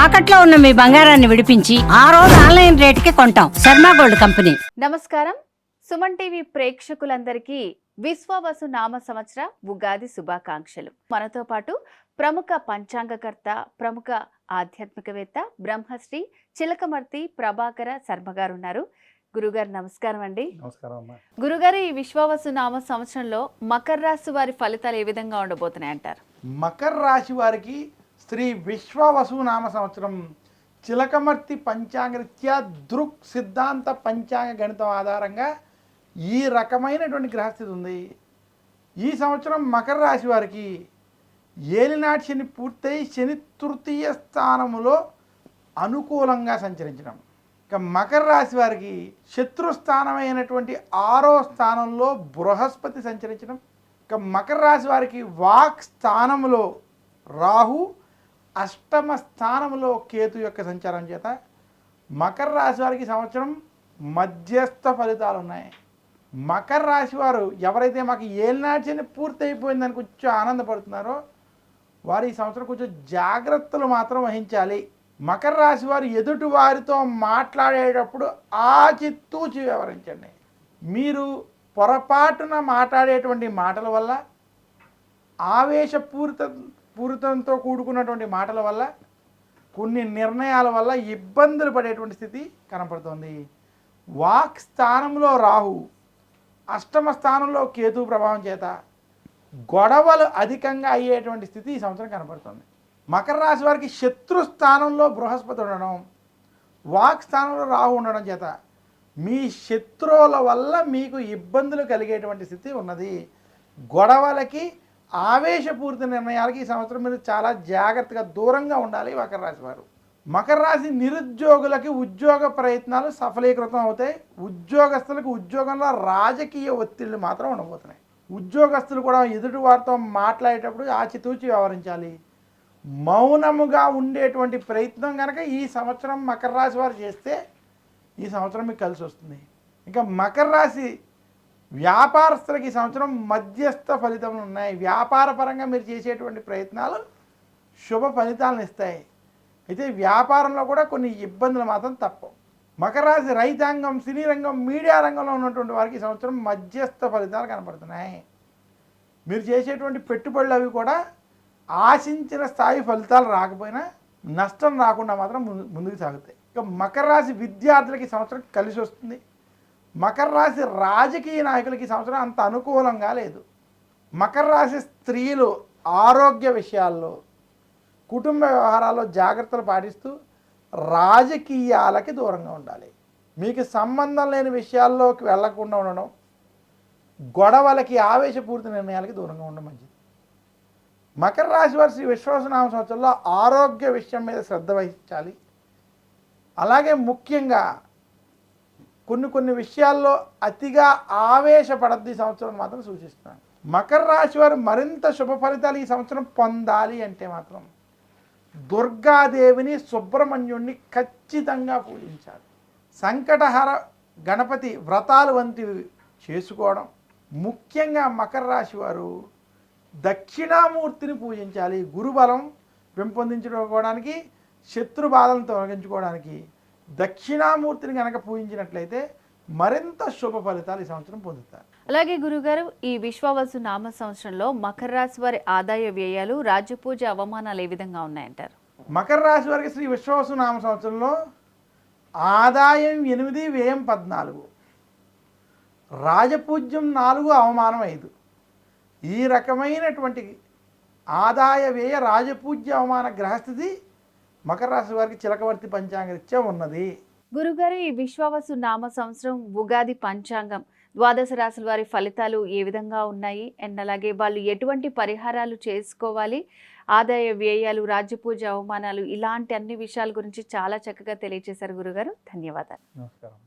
తాకట్లో ఉన్న మీ బంగారాన్ని విడిపించి ఆ రోజు ఆన్లైన్ రేటుకి కొంటాం. Sharma gold company. నమస్కారం. సుమన్ టీవీ ప్రేక్షకులందరికీ విశ్వావసు నామ సంవత్సర ఉగాది శుభాకాంక్షలు. మనతో పాటు ప్రముఖ పంచాంగకర్త, ప్రముఖ ఆధ్యాత్మికవేత్త బ్రహ్మశ్రీ చిలకమర్తి ప్రభాకర శర్మ గారు ఉన్నారు. గురుగారు నమస్కారం అండి. గురుగారు, ఈ విశ్వావసు నామ సంవత్సరంలో మకర రాశి వారి ఫలితాలు ఏ విధంగా ఉండబోతున్నాయి అంటారు? మకర రాశి వారికి శ్రీ విశ్వావసు నామ సంవత్సరం చిలకమర్తి పంచాంగరీత్యా దృక్ సిద్ధాంత పంచాంగ గణితం ఆధారంగా ఈ రకమైనటువంటి గ్రహస్థితి ఉంది. ఈ సంవత్సరం మకర రాశి వారికి ఏలినాటి శని పూర్తయి శని తృతీయ స్థానములో అనుకూలంగా సంచరించడం. ఇక మకర రాశి వారికి శత్రుస్థానమైనటువంటి 6వ స్థానంలో బృహస్పతి సంచరించడం. ఇక మకర రాశి వారికి వాక్ స్థానంలో రాహు, 8వ స్థానంలో కేతు యొక్క సంచారం చేత మకర రాశి వారికి సంవత్సరం మధ్యస్థ ఫలితాలు ఉన్నాయి. మకర రాశి వారు ఎవరైతే మాకు ఏలినాటి శని పూర్తి అయిపోయిందని కొంచెం ఆనందపడుతున్నారో వారు ఈ సంవత్సరం కొంచెం జాగ్రత్తలు మాత్రం వహించాలి. మకర రాశి వారు ఎదుటి వారితో మాట్లాడేటప్పుడు ఆచితూచి వ్యవహరించండి. మీరు పొరపాటున మాట్లాడేటువంటి మాటల వల్ల, ఆవేశపూరితంతో కూడుకున్నటువంటి మాటల వల్ల, కొన్ని నిర్ణయాల వల్ల ఇబ్బందులు పడేటువంటి స్థితి కనపడుతుంది. వాక్ స్థానంలో రాహు, 8వ స్థానంలో కేతు ప్రభావం చేత గొడవలు అధికంగా అయ్యేటువంటి స్థితి ఈ సంవత్సరం కనపడుతుంది. మకర రాశి వారికి శత్రు స్థానంలో బృహస్పతి ఉండడం, వాక్ స్థానంలో రాహు ఉండడం చేత మీ శత్రువుల వల్ల మీకు ఇబ్బందులు కలిగేటువంటి స్థితి ఉన్నది. గొడవలకి, ఆవేశపూరిత నిర్ణయాలకి ఈ సంవత్సరం మీరు చాలా జాగ్రత్తగా దూరంగా ఉండాలి మకర రాశి వారు. మకర రాశి నిరుద్యోగులకి ఉద్యోగ ప్రయత్నాలు సఫలీకృతం అవుతాయి. ఉద్యోగస్తులకు ఉద్యోగంలో రాజకీయ ఒత్తిళ్లు మాత్రం ఉండబోతున్నాయి. ఉద్యోగస్తులు కూడా ఎదుటి వారితో మాట్లాడేటప్పుడు ఆచితూచి వ్యవహరించాలి. మౌనముగా ఉండేటువంటి ప్రయత్నం కనుక ఈ సంవత్సరం మకర రాశి వారు చేస్తే ఈ సంవత్సరం మీకు కలిసి వస్తుంది. ఇంకా మకర రాశి వ్యాపారస్తులకి ఈ సంవత్సరం మధ్యస్థ ఫలితములు ఉన్నాయి. వ్యాపార పరంగా మీరు చేసేటువంటి ప్రయత్నాలు శుభ ఫలితాలను ఇస్తాయి. అయితే వ్యాపారంలో కూడా కొన్ని ఇబ్బందులు మాత్రం తప్పవు. మకర రాశి రైతాంగం, సినీ రంగం, మీడియా రంగంలో ఉన్నటువంటి వారికి ఈ సంవత్సరం మధ్యస్థ ఫలితాలు కనపడుతున్నాయి. మీరు చేసేటువంటి పెట్టుబడులు అవి కూడా ఆశించిన స్థాయి ఫలితాలు రాకపోయినా నష్టం రాకుండా మాత్రం ముందుకు సాగుతాయి. ఇక మకర రాశి విద్యార్థులకి సంవత్సరం కలిసి వస్తుంది. మకర రాశి రాజకీయ నాయకులకి సంవత్సరం అంత అనుకూలంగా లేదు. మకర రాశి స్త్రీలు ఆరోగ్య విషయాల్లో, కుటుంబ వ్యవహారాల్లో జాగ్రత్తలు పాటిస్తూ రాజకీయాలకి దూరంగా ఉండాలి. మీకు సంబంధం లేని విషయాల్లోకి వెళ్లకుండా ఉండడం, గొడవలకి, ఆవేశపూరిత నిర్ణయాలకి దూరంగా ఉండడం మంచిది. మకర రాశి వారి శ్రీ విశ్వావసునామ సంవత్సరంలో ఆరోగ్య విషయం మీద శ్రద్ధ వహించాలి. అలాగే ముఖ్యంగా కొన్ని విషయాల్లో అతిగా ఆవేశపడద్దు ఈ సంవత్సరం మాత్రం సూచిస్తున్నాను. మకర రాశి వారు మరింత శుభ ఫలితాలు ఈ సంవత్సరం పొందాలి అంటే మాత్రం దుర్గాదేవిని, సుబ్రహ్మణ్యుణ్ణి ఖచ్చితంగా పూజించాలి. సంకటహర గణపతి వ్రతాలు వంటివి చేసుకోవడం. ముఖ్యంగా మకర రాశి వారు దక్షిణామూర్తిని పూజించాలి. గురుబలం పెంపొందించుకోవడానికి, శత్రు బాధలను తొలగించుకోవడానికి దక్షిణామూర్తిని కనుక పూజించినట్లయితే మరింత శుభ ఫలితాలు ఈ సంవత్సరం పొందుతారు. అలాగే గురుగారు, ఈ విశ్వావసు నామ సంవత్సరంలో మకర రాశి వారి ఆదాయ వ్యయాలు, రాజపూజ అవమానాలు ఏ విధంగా ఉన్నాయంటారు? మకర రాశి వారికి శ్రీ విశ్వావసు నామ సంవత్సరంలో ఆదాయం 8, వ్యయం 14, రాజపూజ్యం 4, అవమానం 5. ఈ రకమైనటువంటి ఆదాయ వ్యయ రాజపూజ్య అవమాన గ్రహస్థితి మకర రాశి వారికి చిలకవర్తి పంచాంగరీత్యా ఉన్నది. గురుగారు, ఈ విశ్వావసు నామ సంవత్సరం ఉగాది పంచాంగం ద్వాదశ రాశుల వారి ఫలితాలు ఏ విధంగా ఉన్నాయి అండ్ అలాగే వాళ్ళు ఎటువంటి పరిహారాలు చేసుకోవాలి, ఆదాయ వ్యయాలు, రాజ్యపూజ అవమానాలు, ఇలాంటి అన్ని విషయాల గురించి చాలా చక్కగా తెలియజేశారు గురుగారు. ధన్యవాదాలు. నమస్కారం.